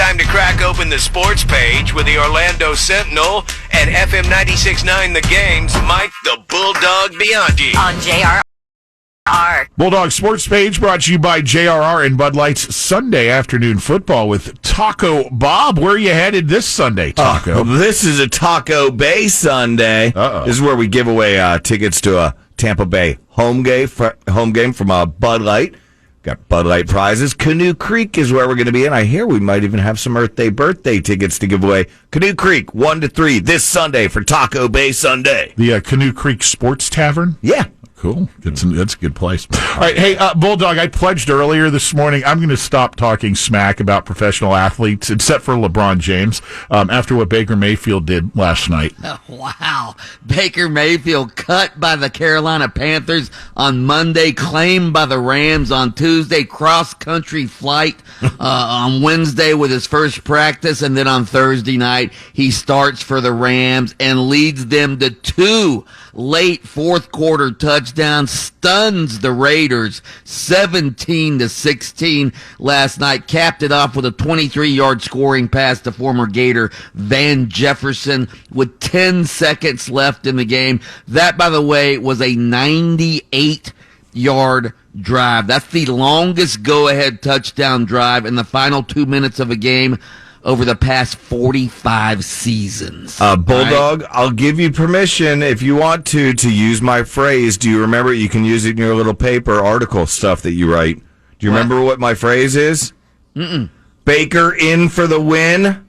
Time to crack open the sports page with the Orlando Sentinel and FM 96.9 The Game's Mike the Bulldog Bianchi. On JRR. Bulldog Sports Page brought to you by JRR and Bud Light's Sunday afternoon football with Taco Bob. Where are you headed this Sunday, Taco? This is a Taco Bay Sunday. Uh-oh. This is where we give away tickets to a Tampa Bay home game from Bud Light. Got Bud Light prizes. Canoe Creek is where we're going to be, and I hear we might even have some birthday tickets to give away. Canoe Creek, 1 to 3 this Sunday for Taco Bay Sunday. The Canoe Creek Sports Tavern? Yeah. Cool. That's a good place. All right. Hey, Bulldog, I pledged earlier this morning I'm going to stop talking smack about professional athletes, except for LeBron James, after what Baker Mayfield did last night. Oh, wow. Baker Mayfield cut by the Carolina Panthers on Monday, claimed by the Rams on Tuesday, cross-country flight on Wednesday with his first practice, and then on Thursday night he starts for the Rams and leads them to 2 late fourth quarter touchdowns, stuns the Raiders 17-16 last night, capped it off with a 23-yard scoring pass to former Gator Van Jefferson with 10 seconds left in the game. That, by the way, was a 98-yard drive. That's the longest go-ahead touchdown drive in the final 2 minutes of a game over the past 45 seasons. Bulldog, right? I'll give you permission if you want to use my phrase. Do you remember? You can use it in your little paper article stuff that you write. Do you remember what my phrase is? Baker in for the win.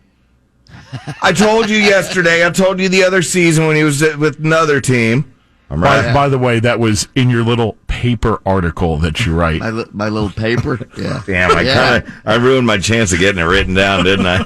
I told you yesterday. I told you the other season when he was with another team. By the way, that was in your little paper article that you write. My little paper? Yeah. Damn, I ruined my chance of getting it written down, didn't I?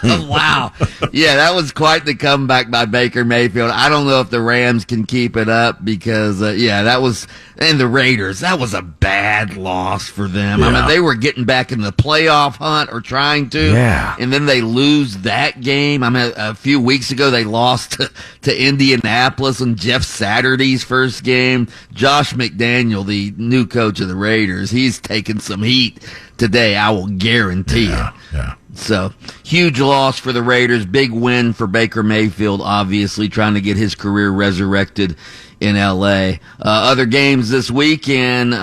Wow. Yeah, that was quite the comeback by Baker Mayfield. I don't know if the Rams can keep it up because, that was, and the Raiders, that was a bad loss for them. Yeah. I mean, they were getting back in the playoff hunt or trying to. Yeah. And then they lose that game. I mean, a few weeks ago, they lost to Indianapolis and Jeff Saturday's first game. Josh McDaniel, the new coach of the Raiders, he's taking some heat today, I will guarantee you. Yeah. So, huge loss for the Raiders. Big win for Baker Mayfield, obviously, trying to get his career resurrected in L.A. Other games this weekend,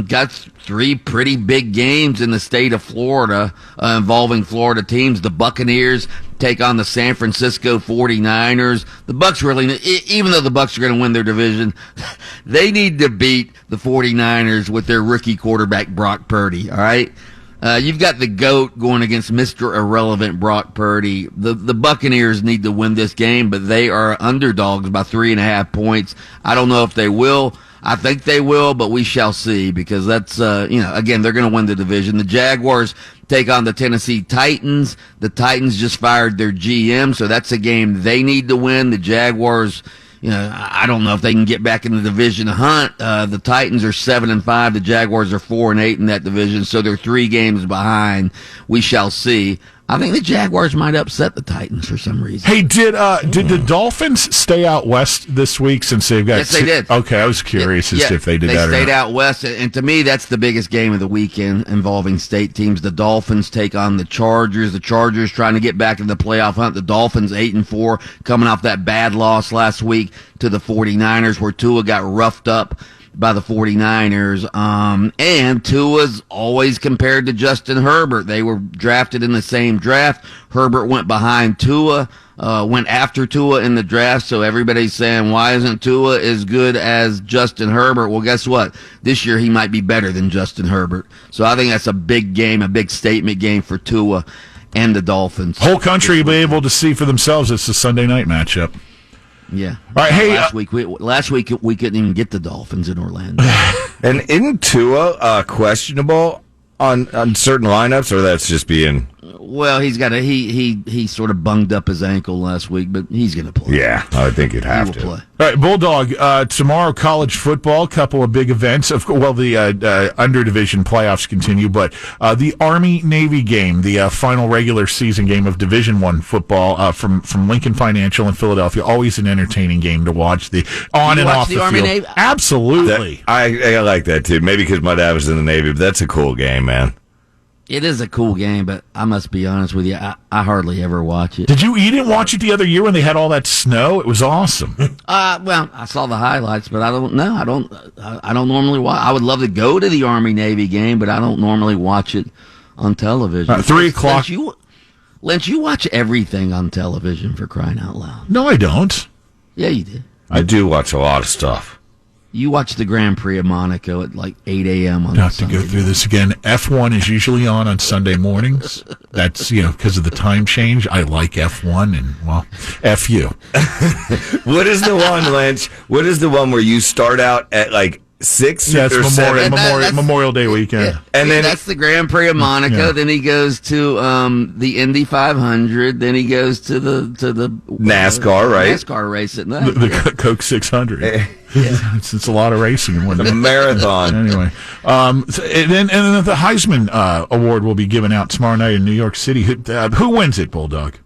got 3 pretty big games in the state of Florida involving Florida teams. The Buccaneers take on the San Francisco 49ers. The Bucs really, even though the Bucs are going to win their division, they need to beat the 49ers with their rookie quarterback Brock Purdy, all right? You've got the GOAT going against Mr. Irrelevant Brock Purdy. The Buccaneers need to win this game, but they are underdogs by 3.5 points. I don't know if they will. I think they will, but we shall see because that's, again, they're going to win the division. The Jaguars take on the Tennessee Titans. The Titans just fired their GM, so that's a game they need to win. The Jaguars, I don't know if they can get back in the division hunt. The Titans are 7-5. The Jaguars are 4-8 in that division, so they're 3 games behind. We shall see. I think the Jaguars might upset the Titans for some reason. Hey, did the Dolphins stay out west this week since they've got? Yes, they did. Okay, I was curious as to if they did that or not. They stayed out west, and to me, that's the biggest game of the weekend involving state teams. The Dolphins take on the Chargers. The Chargers trying to get back in the playoff hunt. The Dolphins 8-4, coming off that bad loss last week to the 49ers, where Tua got roughed up by the 49ers. And Tua's always compared to Justin Herbert. They were drafted in the same draft. Herbert went behind Tua, went after Tua in the draft, so everybody's saying, why isn't Tua as good as Justin Herbert? Well, guess what? This year he might be better than Justin Herbert. So I think that's a big game, a big statement game for Tua and the Dolphins. Whole country will be able to see for themselves. It's a Sunday night matchup. Yeah. All right. Hey, last week we couldn't even get the Dolphins in Orlando. And isn't Tua questionable on certain lineups, or that's just being? Well, he's got he sort of bunged up his ankle last week, but he's going to play. Yeah, I think he'd have to. Play. All right, Bulldog, tomorrow college football, couple of big events. The underdivision playoffs continue, but the Army-Navy game, the final regular season game of Division I football from Lincoln Financial in Philadelphia, always an entertaining game to watch. The on and off the field. Army-Navy? Absolutely. I like that too. Maybe because my dad was in the Navy, but that's a cool game, man. It is a cool game, but I must be honest with you, I hardly ever watch it. You didn't watch it the other year when they had all that snow? It was awesome. Well, I saw the highlights, but I don't know. I don't normally watch. I would love to go to the Army-Navy game, but I don't normally watch it on television. 3 o'clock. Lynch, you watch everything on television, for crying out loud. No, I don't. Yeah, you did. I do watch a lot of stuff. You watch the Grand Prix of Monaco at like 8 a.m. on Not Sunday. to go through this again. F1 is usually on Sunday mornings. That's, because of the time change. I like F1 and, well, F you. What is the one, Lynch? What is the one where you start out at like 6 Yes, or 7? Memorial Day weekend. Yeah. And then that's the Grand Prix of Monaco. Yeah. Then he goes to the Indy 500. Then he goes to the NASCAR, right? NASCAR race at night. The Coke 600. It's a lot lot of racing in one day. The marathon. Anyway, and then the Heisman Award will be given out tomorrow night in New York City. Who wins it, Bulldog?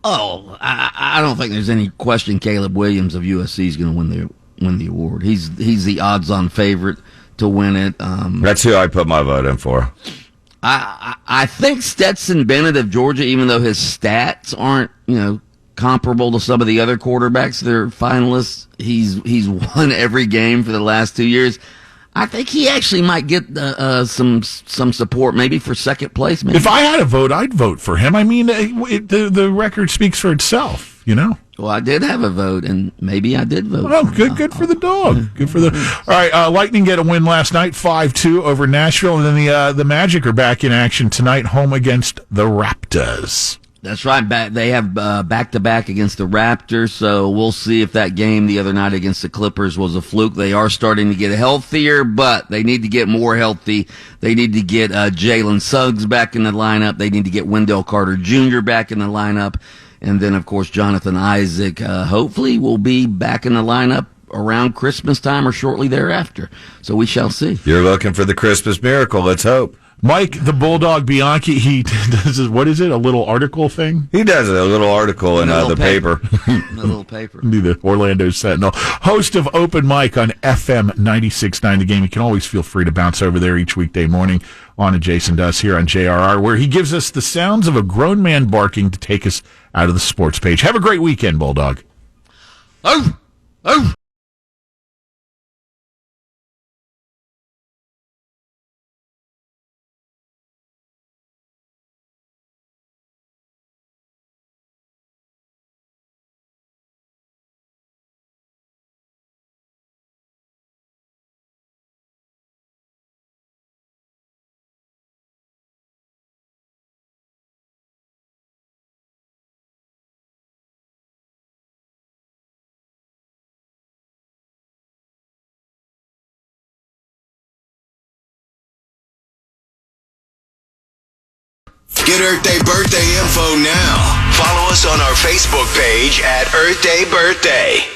Oh, I don't think there's any question. Caleb Williams of USC is going to win the award. He's the odds-on favorite to win it. That's who I put my vote in for. I think Stetson Bennett of Georgia, even though his stats aren't comparable to some of the other quarterbacks that are finalists, he's won every game for the last 2 years. I think he actually might get some support, maybe for second place. Maybe. If I had a vote, I'd vote for him. I mean, the record speaks for itself, Well, I did have a vote, and maybe I did vote. Oh, good for the dog. Good for the. All right, Lightning get a win last night, 5-2 over Nashville, and then the Magic are back in action tonight, home against the Raptors. That's right. They have back-to-back against the Raptors, so we'll see if that game the other night against the Clippers was a fluke. They are starting to get healthier, but they need to get more healthy. They need to get Jalen Suggs back in the lineup. They need to get Wendell Carter Jr. back in the lineup. And then, of course, Jonathan Isaac hopefully will be back in the lineup around Christmas time or shortly thereafter. So we shall see. You're looking for the Christmas miracle. Let's hope. Mike, the Bulldog Bianchi, he does, what is it, a little article thing? He does a little article in the paper. A little paper. Be the Orlando Sentinel. Host of Open Mic on FM 96.9 The Game. You can always feel free to bounce over there each weekday morning on Adjacent to Us here on JRR, where he gives us the sounds of a grown man barking to take us out of the sports page. Have a great weekend, Bulldog. Oh! Oh! Get Earth Day birthday info now. Follow us on our Facebook page at Earth Day Birthday.